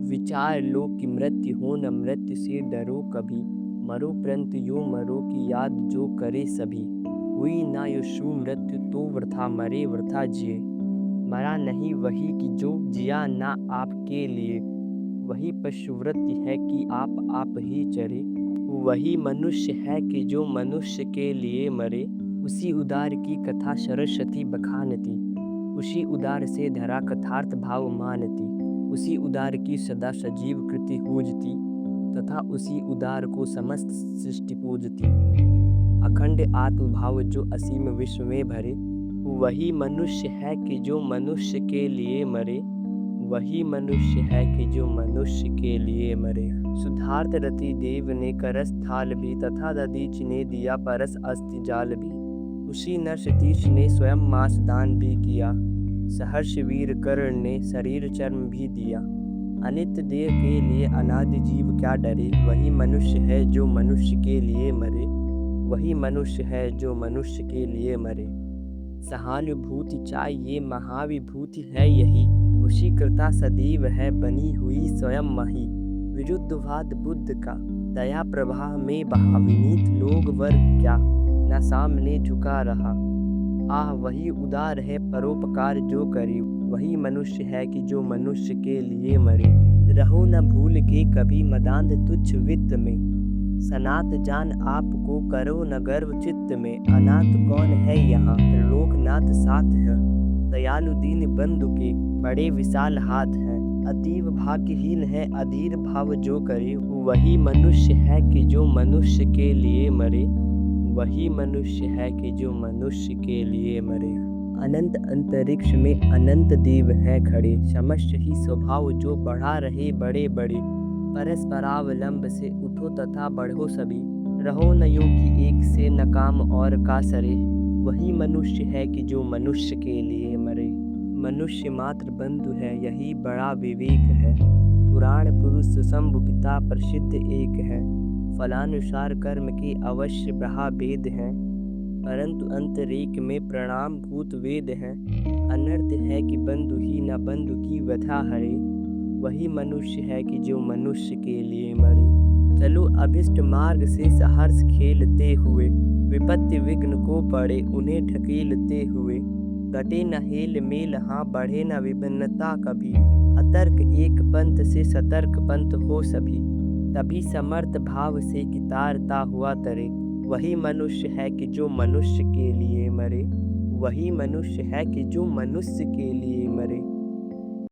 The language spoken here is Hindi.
विचार लो कि मृत्यु हो न मृत्यु से डरो कभी। मरो परंतु यूं मरो कि याद जो करे सभी। हुई ना यशु मृत्यु तो वृथा मरे वृथा जिए। मरा नहीं वही कि जो जिया ना आपके लिए। वही पशुवृत्ति है कि आप ही चरे। वही मनुष्य है कि जो मनुष्य के लिए मरे। उसी उदार की कथा सरस्वती बखानती। उसी उदार से धरा कथार्थ भाव मानती। उसी उदार की सदा सजीव कृति पूजती तथा उसी उदार को समस्त सृष्टि पूजती। अखंड आत्मभाव जो असीम विश्व में भरे। वही मनुष्य है कि जो मनुष्य के लिए मरे। वही मनुष्य है कि जो मनुष्य के लिए मरे। सुधार्थ रति देव ने करस थाल भी तथा दधीच ने दिया परस अस्ति जाल भी। उसी नर सतीश ने स्वयं मांस दान भी किया। सहर्ष वीर कर्ण ने शरीर चर्म भी दिया। अनित्य देह के लिए अनादि जीव क्या डरे। वही मनुष्य है जो मनुष्य के लिए मरे। वही मनुष्य है जो मनुष्य के लिए मरे। सहानुभूति चाहिए महाविभूति है यही। उसी कृता सदैव है बनी हुई स्वयं मही। विरुद्धवाद बुद्ध का दया प्रवाह में बहा। विनीत लोग वर्ग क्या न सामने झुका रहा। आह वही उदार है परोपकार जो करे। वही मनुष्य है कि जो मनुष्य के लिए मरे। रहो न भूल के कभी मदांध तुच्छ वित्त में। सनात जान आपको करो न गर्व चित्त में। अनाथ कौन है यहाँ त्रिलोकनाथ साथ है। दयालु दीन बंधु के बड़े विशाल हाथ हैं। अतीव भाग्यहीन है अधीर भाव जो करे। वही मनुष्य है कि जो मनुष्य के लिए मरे। वही मनुष्य है कि जो मनुष्य के लिए मरे। अनंत अंतरिक्ष में अनंत देव हैं खड़े। समस्त ही स्वभाव जो बढ़ा रहे बड़े बड़े। परस्परावलंब से उठो तथा बढ़ो सभी। रहो न यूं कि एक से न काम और का सरे। वही मनुष्य है कि जो मनुष्य के लिए मरे। मनुष्य मात्र बंधु है यही बड़ा विवेक है। पुराण पुरुष शंभु पिता प्रसिद्ध एक है। फलानुसार कर्म के अवश्य ब्रहा भेद हैं। परंतु अंतरेक में प्रणाम भूत वेद हैं। अनर्थ है कि बंधु ही न बंधु की व्यथा हरे। वही मनुष्य है कि जो मनुष्य के लिए मरे। चलो अभिष्ट मार्ग से सहर्ष खेलते हुए। विपत्ति विघ्न को पड़े उन्हें ढकेलते हुए। घटे न हेल मेल हाँ बढ़े न विभिन्नता कभी। अतर्क एक पंथ से सतर्क पंथ हो सभी। तभी समर्थ भाव से कितारता हुआ तरे। वही मनुष्य है कि जो मनुष्य के लिए मरे। वही मनुष्य है कि जो मनुष्य के लिए